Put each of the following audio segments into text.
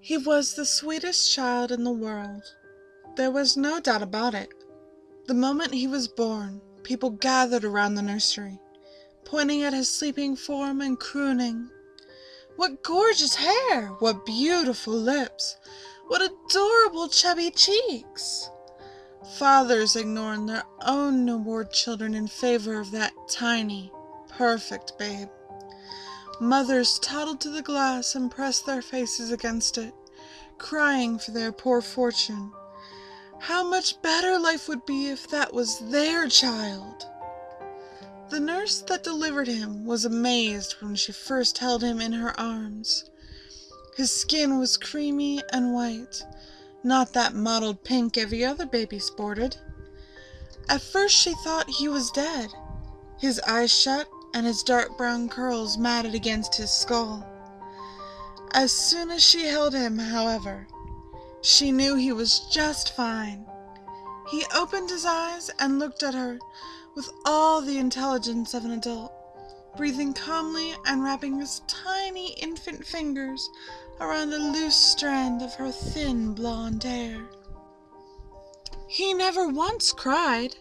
He was the sweetest child in the world. There was no doubt about it. The moment he was born, people gathered around the nursery, pointing at his sleeping form and crooning, "What gorgeous hair! What beautiful lips! What adorable chubby cheeks!" Fathers ignoring their own newborn children in favor of that tiny, perfect babe. Mothers toddled to the glass and pressed their faces against it, crying for their poor fortune. How much better life would be if that was their child! The nurse that delivered him was amazed when she first held him in her arms. His skin was creamy and white, not that mottled pink every other baby sported. At first she thought he was dead, his eyes shut and his dark brown curls matted against his skull. As soon as she held him, however, she knew he was just fine. He opened his eyes and looked at her with all the intelligence of an adult, breathing calmly and wrapping his tiny infant fingers around a loose strand of her thin blonde hair. He never once cried,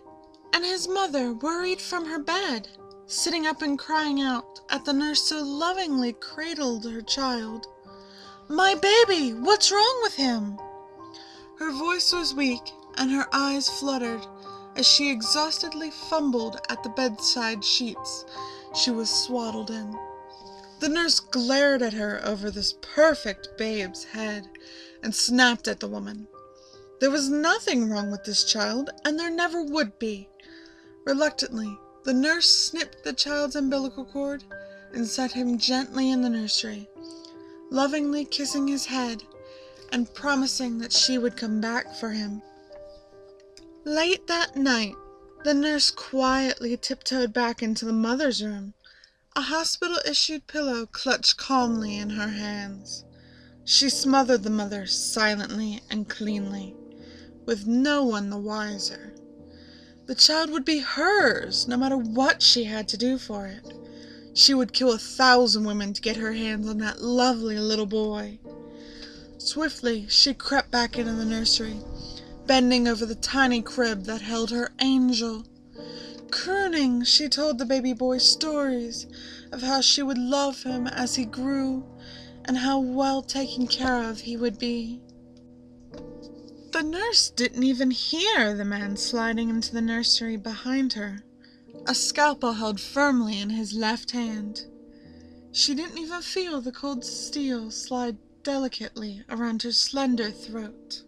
and his mother worried from her bed, sitting up and crying out at the nurse so lovingly cradled her child. "My baby! What's wrong with him?" Her voice was weak and her eyes fluttered as she exhaustedly fumbled at the bedside sheets she was swaddled in. The nurse glared at her over this perfect babe's head and snapped at the woman. There was nothing wrong with this child, and there never would be. Reluctantly, the nurse snipped the child's umbilical cord and set him gently in the nursery, lovingly kissing his head and promising that she would come back for him. Late that night, the nurse quietly tiptoed back into the mother's room, a hospital-issued pillow clutched calmly in her hands. She smothered the mother silently and cleanly, with no one the wiser. The child would be hers, no matter what she had to do for it. She would kill 1,000 women to get her hands on that lovely little boy. Swiftly, she crept back into the nursery, bending over the tiny crib that held her angel. Crooning, she told the baby boy stories of how she would love him as he grew and how well taken care of he would be. The nurse didn't even hear the man sliding into the nursery behind her, a scalpel held firmly in his left hand. She didn't even feel the cold steel slide delicately around her slender throat.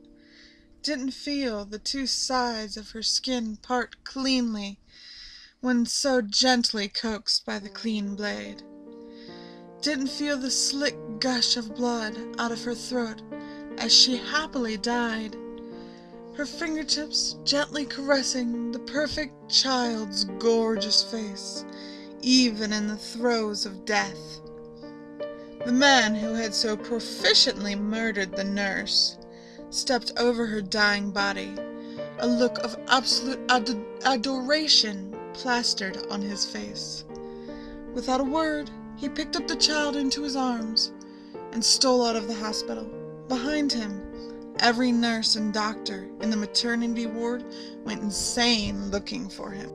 Didn't feel the two sides of her skin part cleanly when so gently coaxed by the clean blade. Didn't feel the slick gush of blood out of her throat as she happily died, her fingertips gently caressing the perfect child's gorgeous face, even in the throes of death. The man who had so proficiently murdered the nurse stepped over her dying body, a look of absolute adoration plastered on his face. Without a word, he picked up the child into his arms and stole out of the hospital. Behind him, every nurse and doctor in the maternity ward went insane looking for him.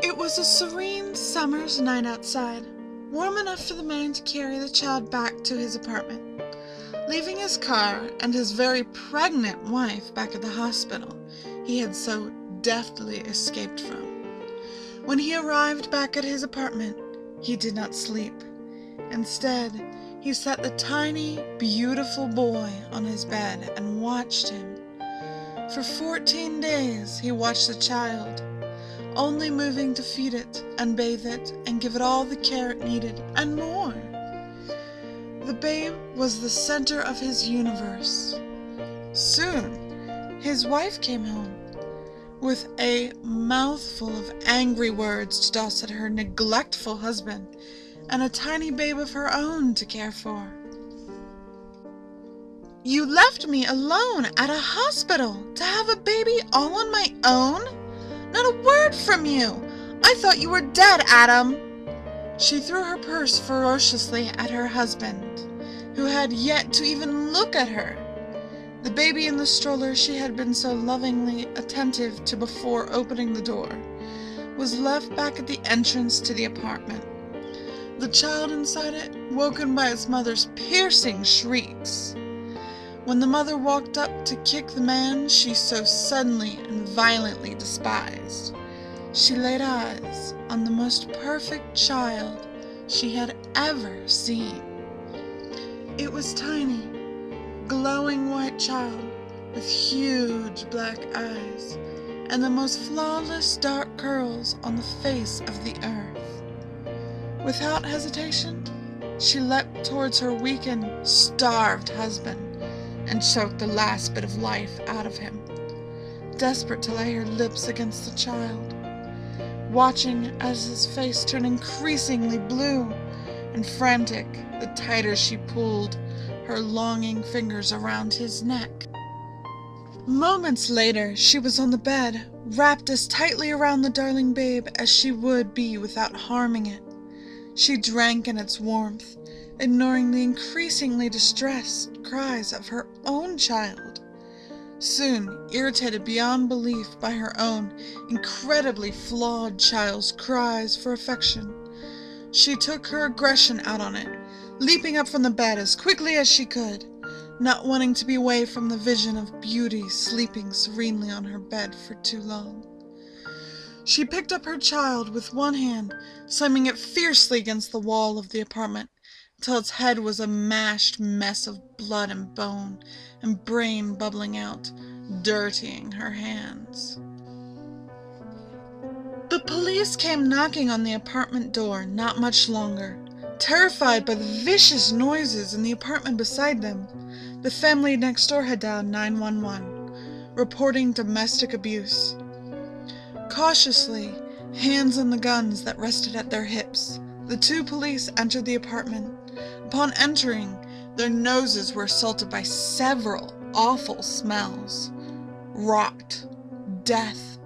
It was a serene summer's night outside, warm enough for the man to carry the child back to his apartment, leaving his car and his very pregnant wife back at the hospital he had so deftly escaped from. When he arrived back at his apartment, he did not sleep. Instead, he set the tiny, beautiful boy on his bed and watched him. For 14 days, he watched the child, only moving to feed it and bathe it and give it all the care it needed and more. The babe was the center of his universe. Soon, his wife came home with a mouthful of angry words to toss at her neglectful husband and a tiny babe of her own to care for. "You left me alone at a hospital to have a baby all on my own? Not a word from you! I thought you were dead, Adam!" She threw her purse ferociously at her husband, who had yet to even look at her. The baby in the stroller she had been so lovingly attentive to before opening the door was left back at the entrance to the apartment. The child inside it, woken by its mother's piercing shrieks. When the mother walked up to kick the man she so suddenly and violently despised, she laid eyes on the most perfect child she had ever seen. It was tiny, glowing white child with huge black eyes and the most flawless dark curls on the face of the earth. Without hesitation, she leapt towards her weakened, starved husband and choked the last bit of life out of him, desperate to lay her lips against the child, watching as his face turned increasingly blue and frantic the tighter she pulled her longing fingers around his neck. Moments later, she was on the bed, wrapped as tightly around the darling babe as she would be without harming it. She drank in its warmth, ignoring the increasingly distressed cries of her own child. Soon, irritated beyond belief by her own incredibly flawed child's cries for affection, she took her aggression out on it, leaping up from the bed as quickly as she could, not wanting to be away from the vision of beauty sleeping serenely on her bed for too long. She picked up her child with one hand, slamming it fiercely against the wall of the apartment, till its head was a mashed mess of blood and bone and brain bubbling out, dirtying her hands. The police came knocking on the apartment door not much longer. Terrified by the vicious noises in the apartment beside them, the family next door had dialed 911, reporting domestic abuse. Cautiously, hands on the guns that rested at their hips, the two police entered the apartment. Upon entering, their noses were assaulted by several awful smells: rot, death,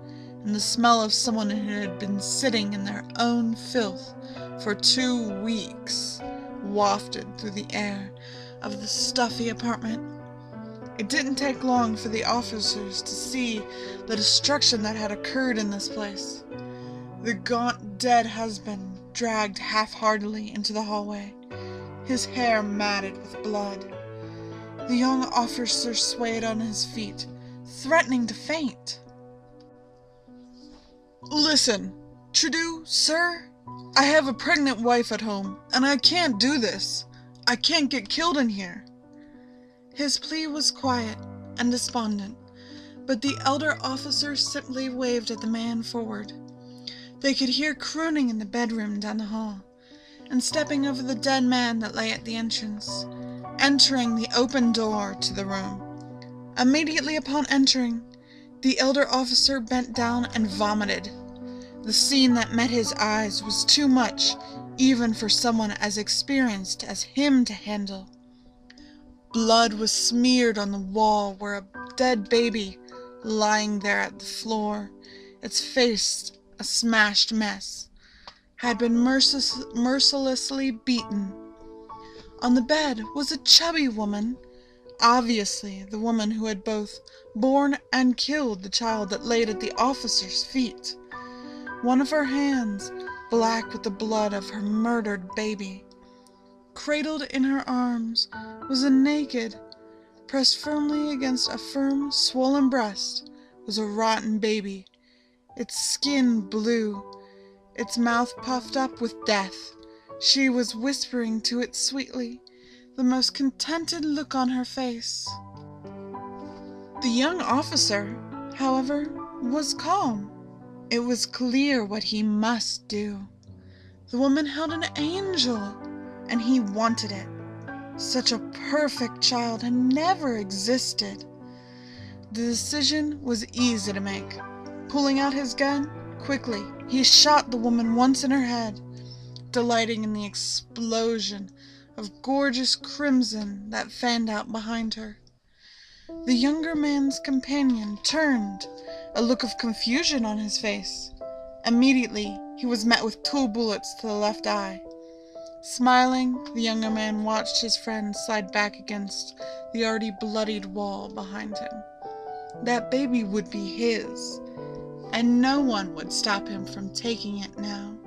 and the smell of someone who had been sitting in their own filth for 2 weeks, wafted through the air of the stuffy apartment. It didn't take long for the officers to see the destruction that had occurred in this place. The gaunt, dead husband dragged half-heartedly into the hallway, his hair matted with blood. The young officer swayed on his feet, threatening to faint. "Listen, Trudeau, sir, I have a pregnant wife at home, and I can't do this. I can't get killed in here." His plea was quiet and despondent, but the elder officer simply waved at the man forward. They could hear crooning in the bedroom down the hall, and stepping over the dead man that lay at the entrance, entering the open door to the room. Immediately upon entering, the elder officer bent down and vomited. The scene that met his eyes was too much, even for someone as experienced as him to handle. Blood was smeared on the wall where a dead baby, lying there at the floor, its face a smashed mess, had been mercilessly beaten. On the bed was a chubby woman, obviously the woman who had both borne and killed the child that laid at the officer's feet. One of her hands, black with the blood of her murdered baby. Cradled in her arms was a naked, pressed firmly against a firm, swollen breast, was a rotten baby, its skin blue, its mouth puffed up with death. She was whispering to it sweetly, the most contented look on her face. The young officer, however, was calm. It was clear what he must do. The woman held an angel, and he wanted it. Such a perfect child had never existed. The decision was easy to make. Pulling out his gun, quickly, he shot the woman once in her head, delighting in the explosion of gorgeous crimson that fanned out behind her. The younger man's companion turned, a look of confusion on his face. Immediately, he was met with 2 bullets to the left eye. Smiling, the younger man watched his friend slide back against the already bloodied wall behind him. That baby would be his, and no one would stop him from taking it now.